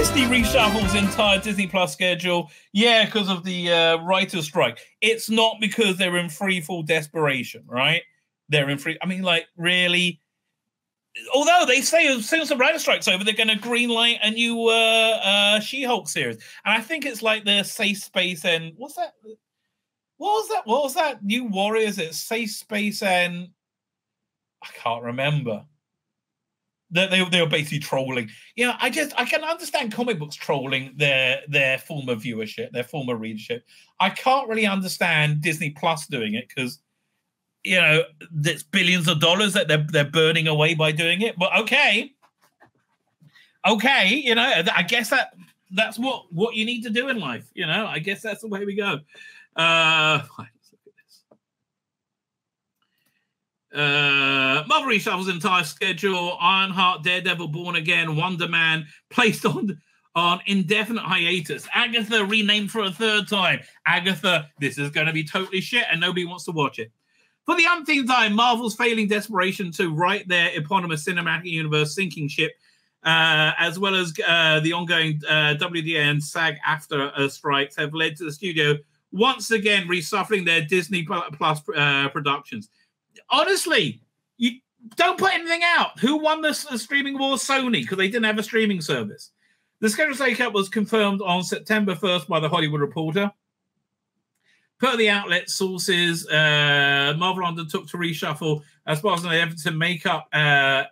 Disney reshuffles entire Disney Plus schedule. Yeah, because of the writer's strike. It's not because they're in free fall desperation, right? They're in free. I mean, like, really. Although they say as soon as the writer's strike's over, they're going to greenlight a new She-Hulk series, and I think it's like the Safe Space and what's that? What was that? New Warriors? It's Safe Space and I can't remember. They were basically trolling. You know, I can understand comic books trolling their former viewership, their former readership. I can't really understand Disney Plus doing it because, you know, there's billions of dollars that they're burning away by doing it. But okay, you know, I guess that's what you need to do in life. You know, I guess that's the way we go. Let's look at this. Marvel reshuffles entire schedule. Ironheart, Daredevil, Born Again, Wonder Man placed on indefinite hiatus. Agatha renamed for a third time. Agatha, this is going to be totally shit and nobody wants to watch it. For the umpteenth time, Marvel's failing desperation to write their eponymous cinematic universe sinking ship, as well as the ongoing WDA and SAG-AFTRA strikes have led to the studio once again reshuffling their Disney Plus productions. Honestly, you don't put anything out. Who won the streaming war? Sony, because they didn't have a streaming service. The schedule shake-up was confirmed on September 1st by The Hollywood Reporter. Per the outlet sources, Marvel undertook to reshuffle as part of an effort to make up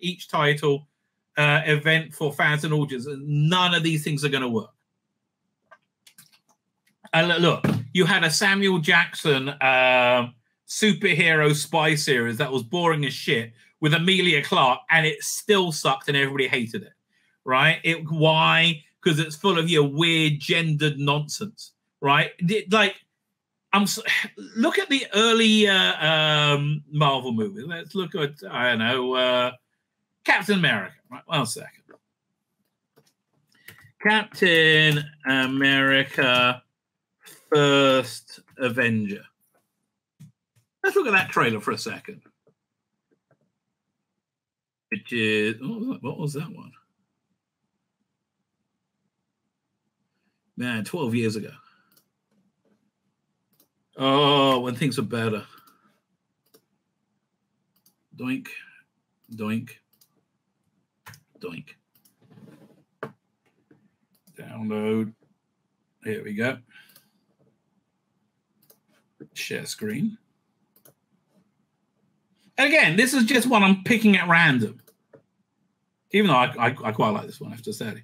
each title event for fans and audience. None of these things are going to work. Look, you had a Samuel Jackson superhero spy series that was boring as shit with Emilia Clarke, and it still sucked and everybody hated it, right? Why? Because it's full of your weird gendered nonsense, right? Look at the early Marvel movies. Let's look at, I don't know, Captain America. Right, 1 second. Captain America First Avenger. Let's look at that trailer for a second. Which is, what was that one? Man, 12 years ago. Oh, when things were better. Doink, doink, doink. Download. Here we go. Share screen. And again, this is just one I'm picking at random. Even though I quite like this one, I have to say.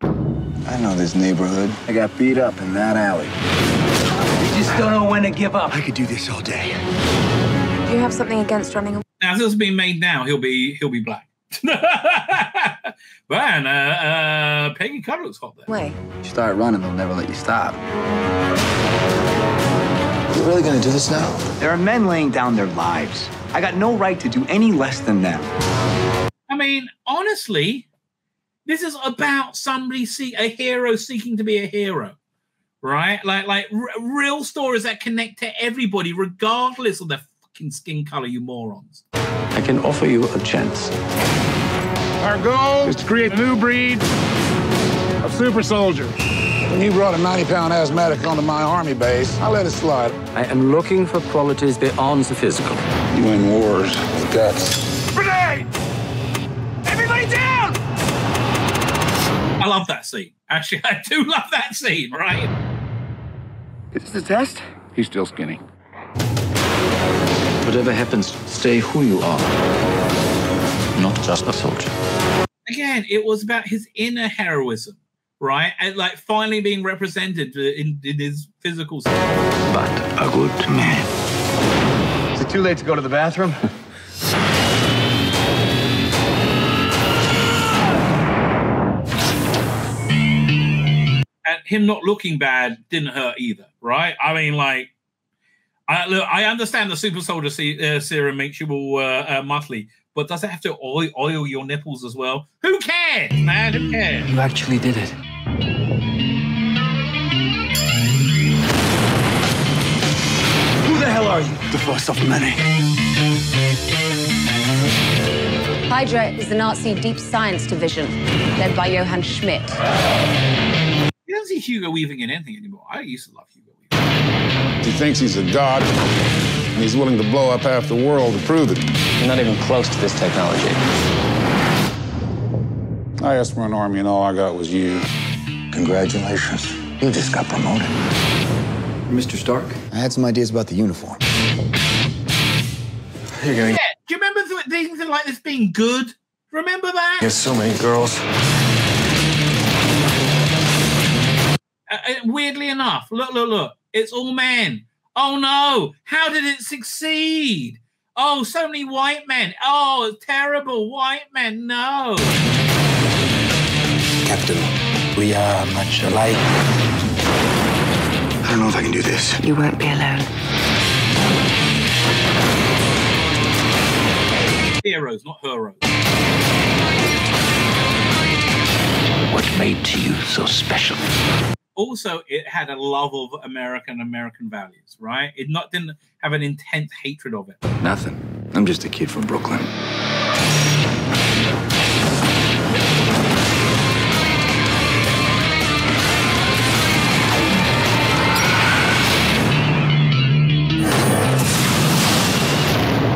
I know this neighborhood. I got beat up in that alley. You just don't know when to give up. I could do this all day. Do you have something against running away? Now, if this is being made now, he'll be black. Man, Peggy Carter looks hot there. Wait. You start running, they'll never let you stop. You really gonna do this now? There are men laying down their lives. I got no right to do any less than them. I mean, honestly, this is about somebody a hero seeking to be a hero, right? Like real stories that connect to everybody, regardless of their fucking skin color, you morons. I can offer you a chance. Our goal is to create a new breed of super soldier. When you brought a 90-pound asthmatic onto my army base, I let it slide. I am looking for qualities beyond the physical. You win wars with guts. Grenade! Everybody down! I love that scene. Actually, I do love that scene, right? Is this a test? He's still skinny. Whatever happens, stay who you are. Not just a soldier. Again, it was about his inner heroism, right? And like finally being represented in his physical state. But a good man. Is it too late to go to the bathroom? And him not looking bad didn't hurt either, right? I mean, like, I understand the super soldier serum makes you all muscly, but does it have to oil your nipples as well? Who cares, man? Who cares? You actually did it. Who the hell are you? The force of many. Hydra is the Nazi Deep Science Division, led by Johann Schmidt. You don't see Hugo Weaving in anything anymore. I used to love Hugo Weaving. He thinks he's a god, and he's willing to blow up half the world to prove it. You're not even close to this technology. I asked for an army, and all I got was you. Congratulations. You just got promoted. Mr. Stark? I had some ideas about the uniform. You're going. Yeah. Do you remember things like this being good? Remember that? There's so many girls. Weirdly enough, look. It's all men. Oh no! How did it succeed? Oh, so many white men. Oh, it's terrible. White men, no. Captain, we are much alike. I don't know if I can do this. You won't be alone. Heroes, not heroes. What made you so special? Also, it had a love of American values, right? It didn't have an intense hatred of it. Nothing. I'm just a kid from Brooklyn.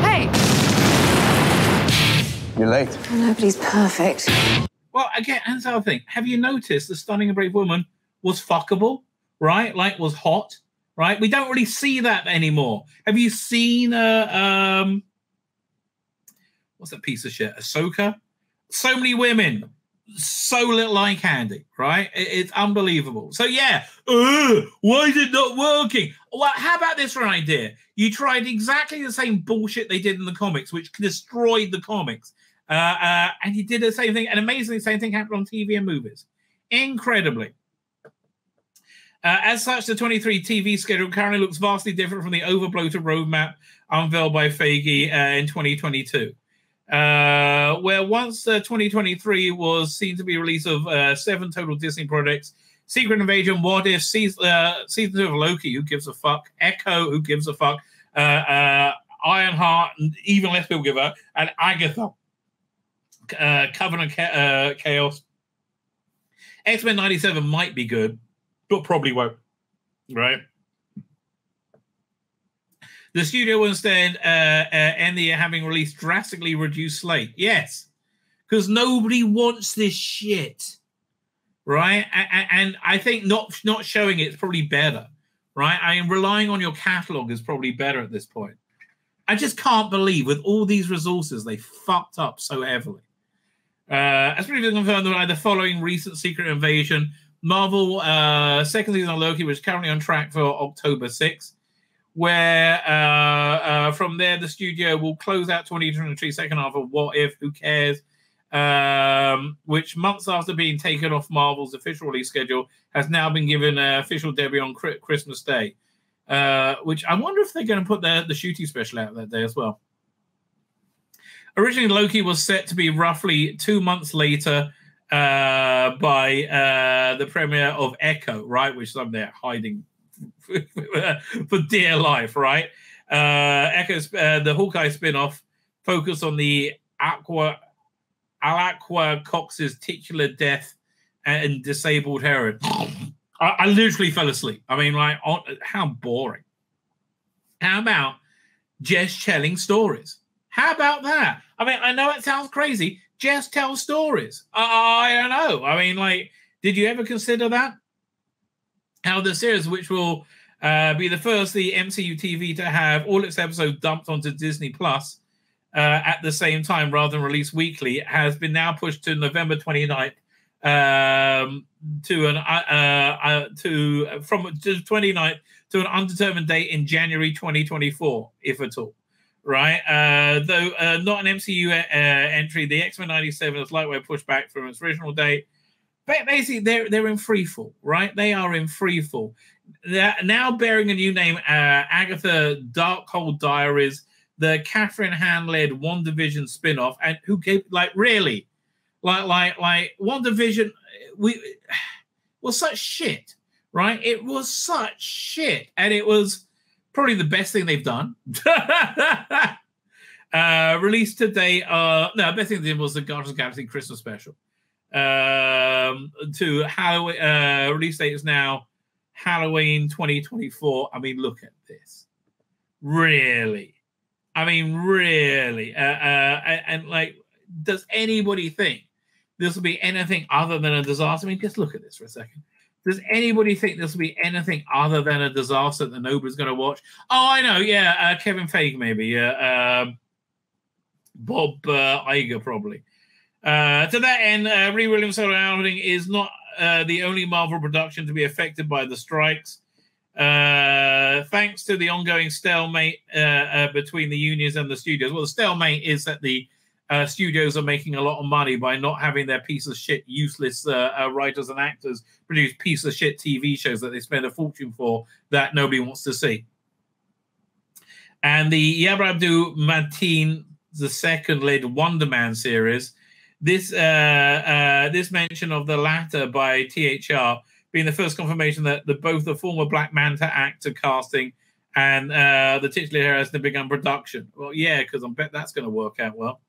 Hey! You're late. Well, nobody's perfect. Well, again, and the other thing. Have you noticed the Stunning and Brave Woman was fuckable, right? Like, was hot, right? We don't really see that anymore. Have you seen what's that piece of shit? Ahsoka? So many women, so little eye candy, right? It's unbelievable. So yeah, why is it not working? Well, how about this for an idea? You tried exactly the same bullshit they did in the comics, which destroyed the comics. And you did the same thing, and amazingly, the same thing happened on TV and movies. Incredibly. As such, the 23 TV schedule currently looks vastly different from the overbloated roadmap unveiled by Feige in 2022. Where once 2023 was seen to be a release of 7 total Disney projects: Secret Invasion, What If, season 2 of Loki, who gives a fuck, Echo, who gives a fuck, Ironheart, and even less people give a, and Agatha, Covenant Chaos. X-Men 97 might be good, but probably won't, right? The studio will instead end the year having released drastically reduced slate. Yes, because nobody wants this shit, right? And I think not showing it is probably better, right? I mean, relying on your catalog is probably better at this point. I just can't believe with all these resources they fucked up so heavily. As previously confirmed by the following recent Secret Invasion, Marvel second season of Loki was currently on track for October 6th, where from there the studio will close out 2023 second half of What If, Who Cares, which months after being taken off Marvel's official release schedule has now been given an official debut on Christmas Day, which I wonder if they're going to put the shooting special out that day as well. Originally, Loki was set to be roughly 2 months later by the premiere of Echo, right, which I'm there hiding for dear life, right? Echo's the Hawkeye spin-off focused on the Aqua Cox's titular death and disabled heroine. I literally fell asleep. I mean, like, how boring. How about just telling stories? How about that? I mean, I know it sounds crazy. Just tell stories. I don't know. I mean, like, did you ever consider that? How the series, which will be the first the MCU TV to have all its episodes dumped onto Disney Plus at the same time rather than released weekly, has been now pushed to November 29th from 29th to an undetermined date in January 2024, if at all. Right, though not an MCU entry, the X-Men 97 is lightweight pushed back from its original date. But basically, they're in freefall, right? They are in freefall. They're now bearing a new name, Agatha Darkhold Diaries, the Catherine Hahn-led WandaVision spin-off, and who gave really, like WandaVision was such shit, right? It was such shit, and it was probably the best thing they've done. Release today. No, I bet it was the Guardians of the Galaxy Christmas special. To Halloween. Release date is now Halloween 2024. I mean, look at this. Really? I mean, really? And like, does anybody think this will be anything other than a disaster? I mean, just look at this for a second. Does anybody think this will be anything other than a disaster that nobody's going to watch? Oh, I know. Yeah, Kevin Feige, maybe. Bob Iger, probably. To that end, Riri Williams' outing is not the only Marvel production to be affected by the strikes. Thanks to the ongoing stalemate between the unions and the studios. Well, the stalemate is that the studios are making a lot of money by not having their piece of shit, useless writers and actors produce piece of shit TV shows that they spend a fortune for that nobody wants to see. And the Yabra Abdul Mateen II led Wonder Man series, this mention of the latter by THR being the first confirmation that both the former Black Manta actor casting and the titular hero has begun production. Well, yeah, because I bet that's going to work out well.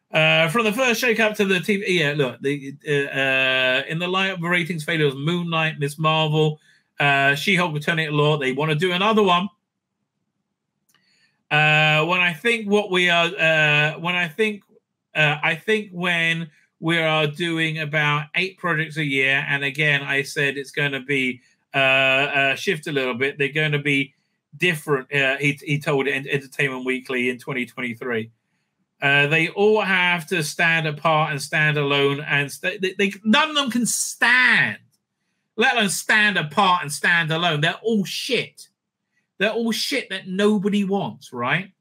From the first shake-up to the TV, yeah, look, in the light of the ratings failures, Moon Knight, Miss Marvel, She-Hulk Returning to Law, they want to do another one. I think when we are doing about 8 projects a year, and again, I said it's going to be shift a little bit. They're going to be different. He told Entertainment Weekly in 2023. They all have to stand apart and stand alone, and none of them can stand, let alone stand apart and stand alone. They're all shit. They're all shit that nobody wants, right?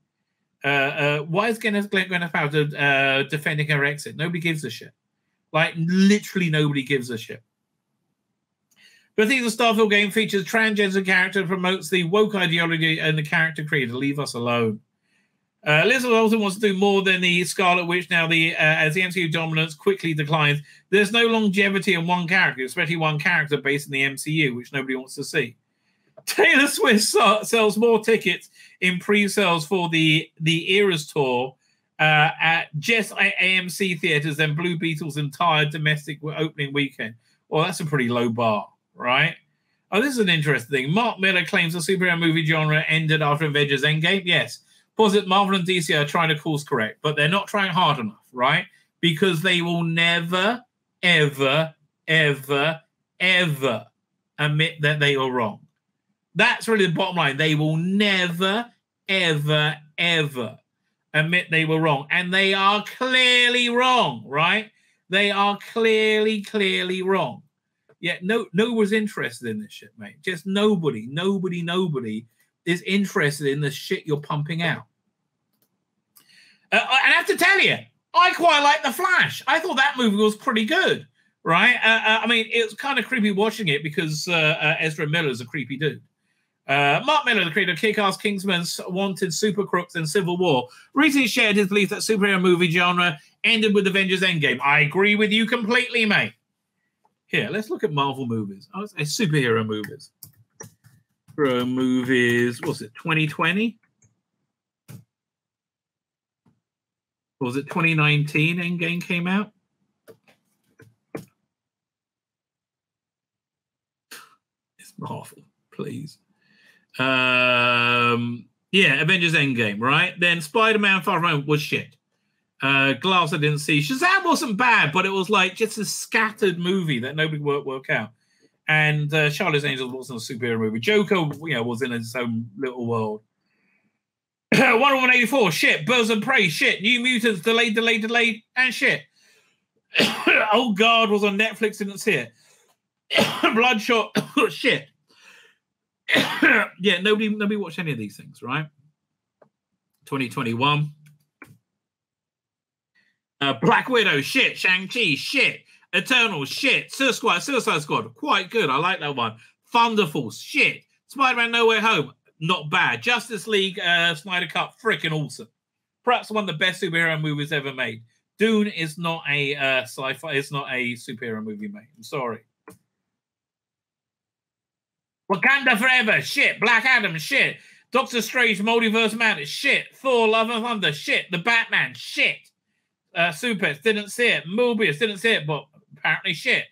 Why is Gwyneth Paltrow defending her exit? Nobody gives a shit. Like, literally nobody gives a shit. Bethesda Starfield game features transgender character, promotes the woke ideology and the character creator. Leave us alone. Elizabeth Olsen wants to do more than the Scarlet Witch now. As the MCU dominance quickly declines, there's no longevity in one character, especially one character based in the MCU, which nobody wants to see. Taylor Swift sells more tickets in pre-sales for the Eras tour at just AMC theaters than Blue Beetle's entire domestic opening weekend. Well, that's a pretty low bar, right? Oh, this is an interesting thing. Mark Miller claims the superhero movie genre ended after Avengers Endgame. Yes. Posit Marvel and DC are trying to course correct, but they're not trying hard enough, right? Because they will never, ever, ever, ever admit that they were wrong. That's really the bottom line. They will never, ever, ever admit they were wrong. And they are clearly wrong, right? They are clearly wrong. Yet no one's interested in this shit, mate. Just nobody is interested in the shit you're pumping out. And I have to tell you, I quite like The Flash. I thought that movie was pretty good, right? I mean, it was kind of creepy watching it because Ezra Miller's a creepy dude. Mark Miller, the creator of Kick-Ass, Kingsman, Wanted, Super Crooks, and Civil War, recently shared his belief that superhero movie genre ended with Avengers Endgame. I agree with you completely, mate. Here, let's look at Marvel movies. Oh, it's superhero movies. Movies, what's it, 2020? Or was it 2019 Endgame came out? It's Marvel, please. Yeah, Avengers Endgame, right? Then Spider-Man Far From Home was shit. Glass I didn't see. Shazam wasn't bad, but it was like just a scattered movie that nobody work out. And Charlie's Angels wasn't a superhero movie. Joker, was in his own little world. Wonder Woman 84, shit. Birds of Prey, shit. New Mutants, delayed, and shit. Oh God, was on Netflix, didn't see it. Bloodshot, shit. Yeah, nobody watched any of these things, right? 2021. Black Widow, shit. Shang-Chi, shit. Eternal, shit. Suicide Squad, quite good. I like that one. Thunder Force, shit. Spider-Man No Way Home, not bad. Justice League Snyder Cut, freaking awesome. Perhaps one of the best superhero movies ever made. Dune is not a sci-fi. It's not a superhero movie, mate. I'm sorry. Wakanda Forever, shit. Black Adam, shit. Doctor Strange, Multiverse Madness, shit. Thor, Love and Thunder, shit. The Batman, shit. Super Pets, didn't see it. Mobius, didn't see it, but apparently shit.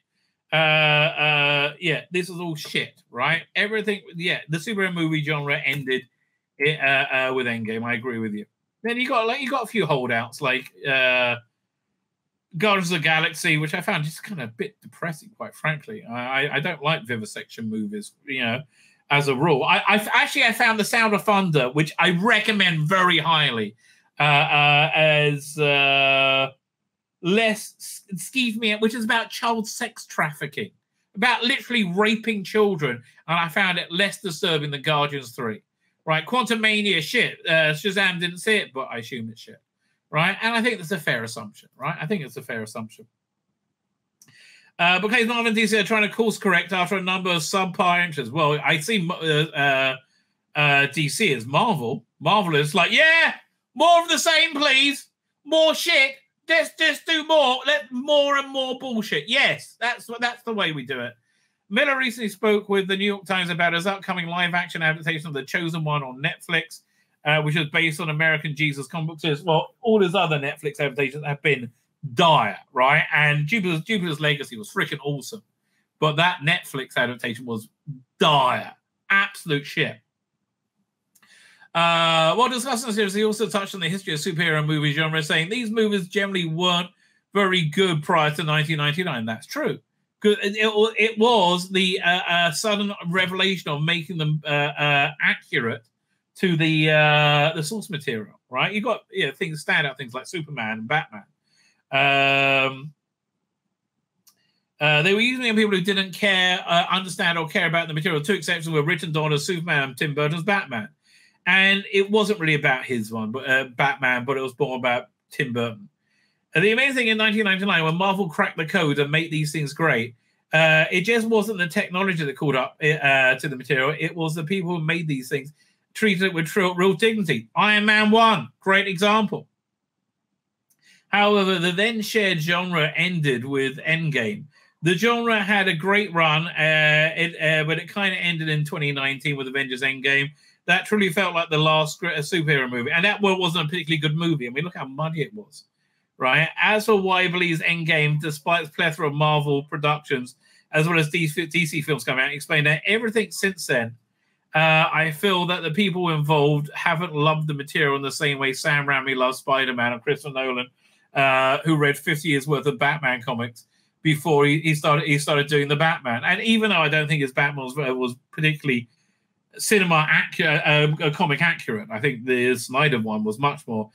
Yeah, this is all shit, right? Everything, yeah, the superhero movie genre ended with Endgame. I agree with you. Then you got a few holdouts like Guardians of the Galaxy, which I found just kind of a bit depressing, quite frankly. I don't like vivisection movies, as a rule. I found The Sound of Thunder, which I recommend very highly, as less, excuse me, which is about child sex trafficking, about literally raping children, and I found it less disturbing than Guardians 3. Right, Quantumania, shit. Shazam didn't see it, but I assume it's shit. Right, and I think that's a fair assumption. Right, I think it's a fair assumption. Because Marvel and DC are trying to course correct after a number of subpar entries. Well, I see DC as Marvel. Marvel is like, yeah, more of the same, please. More shit. Just do more. Let more and more bullshit. Yes, that's the way we do it. Miller recently spoke with the New York Times about his upcoming live-action adaptation of The Chosen One on Netflix, which is based on American Jesus comic books. Well, all his other Netflix adaptations have been dire, right? And Jupiter's Legacy was freaking awesome. But that Netflix adaptation was dire. Absolute shit. While discussing the series, he also touched on the history of superhero movie genre, saying these movies generally weren't very good prior to 1999. That's true. It was the sudden revelation of making them accurate to the source material, right? You got things stand out, things like Superman and Batman. They were using people who didn't understand or care about the material. Two exceptions were Rich and Donner's Superman and Tim Burton's Batman. And it wasn't really about his one, but Batman, but it was more about Tim Burton. And the amazing thing in 1999, when Marvel cracked the code and made these things great, it just wasn't the technology that caught up to the material. It was the people who made these things, treated it with real dignity. Iron Man 1, great example. However, the then shared genre ended with Endgame. The genre had a great run, but it kind of ended in 2019 with Avengers Endgame. That truly felt like the last superhero movie. And that wasn't a particularly good movie. I mean, look how muddy it was, right? As for why I believe Endgame, despite its plethora of Marvel productions, as well as DC films coming out, explain that everything since then, I feel that the people involved haven't loved the material in the same way Sam Raimi loved Spider-Man and Christopher Nolan, who read 50 years worth of Batman comics before he started doing the Batman. And even though I don't think his Batman was particularly comic accurate, I think the Snyder one was much more.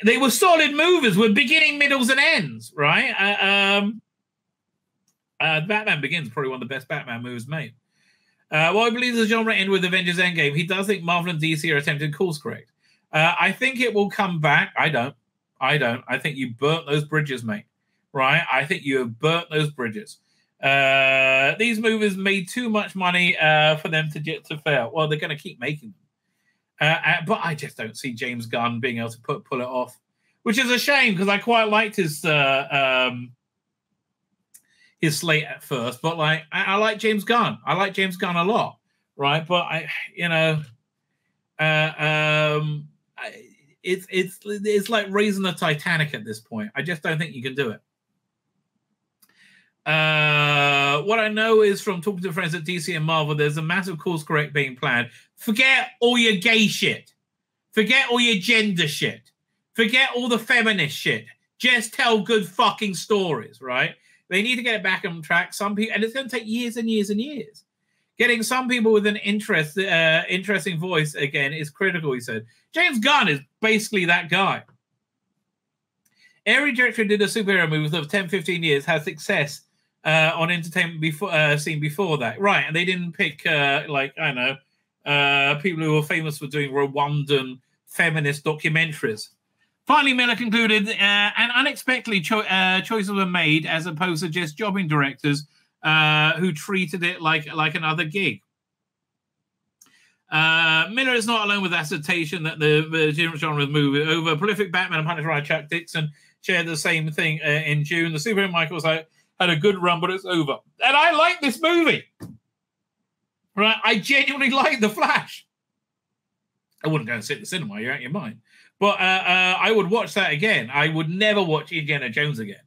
They were solid movies with beginning, middles, and ends, right? Batman Begins is probably one of the best Batman movies made. Well, I believe the genre ended with Avengers Endgame. He does think Marvel and DC are attempting to course correct. I think it will come back. I don't. I think you burnt those bridges, mate. Right? I think you have burnt those bridges. These movies made too much money for them to fail. Well, they're going to keep making them. But I just don't see James Gunn being able to pull it off, which is a shame because I quite liked his slate at first. But like, I like James Gunn. I like James Gunn a lot, right? But it's like raising the Titanic at this point. I just don't think you can do it. What I know is from talking to friends at DC and Marvel, there's a massive course correct being planned. Forget all your gay shit. Forget all your gender shit. Forget all the feminist shit. Just tell good fucking stories, right? They need to get it back on track. Some people, and it's going to take years and years and years. Getting some people with an interesting voice again is critical, he said. James Gunn is basically that guy. Every director who did a superhero movie for 10, 15 years has success on entertainment scene before that. Right, and they didn't pick, people who were famous for doing Rwandan feminist documentaries. Finally, Miller concluded, and unexpectedly choices were made as opposed to just jobbing directors who treated it like another gig. Miller is not alone with assertion that the genre movie over. Prolific Batman and Punisher writer Chuck Dixon shared the same thing in June. The superhero Michael had a good run, but it's over. And I like this movie. Right? I genuinely like The Flash. I wouldn't go and sit in the cinema. You're out of your mind. But I would watch that again. I would never watch Indiana Jones again.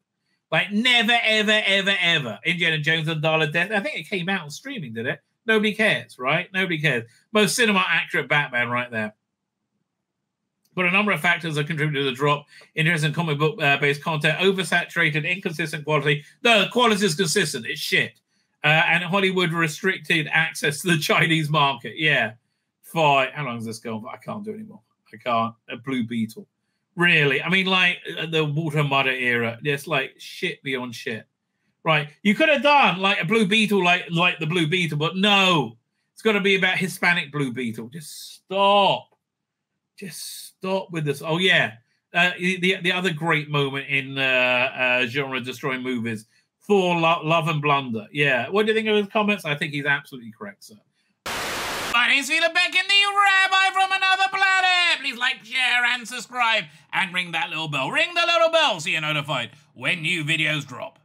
Like, never, ever, ever, ever. Indiana Jones and Dial of Death. I think it came out on streaming, did it? Nobody cares, right? Nobody cares. Most cinema-accurate Batman right there. But a number of factors have contributed to the drop. Interest in comic book-based content, oversaturated, inconsistent quality. No, the quality is consistent. It's shit. And Hollywood restricted access to the Chinese market. Yeah. Fine. How long has this gone for? I can't do it anymore. I can't. A Blue Beetle. Really? I mean, like, the Walter Mudder era. Just, like, shit beyond shit. Right? You could have done, like, a Blue Beetle like the Blue Beetle, but no. It's got to be about Hispanic Blue Beetle. Just stop. Just stop with this. Oh, yeah. The other great moment in genre-destroying movies, Thor, Love and Blunder. Yeah. What do you think of his comments? I think he's absolutely correct, sir. My name's Tzvi Lebetkin, the Rabbi from another planet. Please like, share, and subscribe. And ring that little bell. Ring the little bell so you're notified when new videos drop.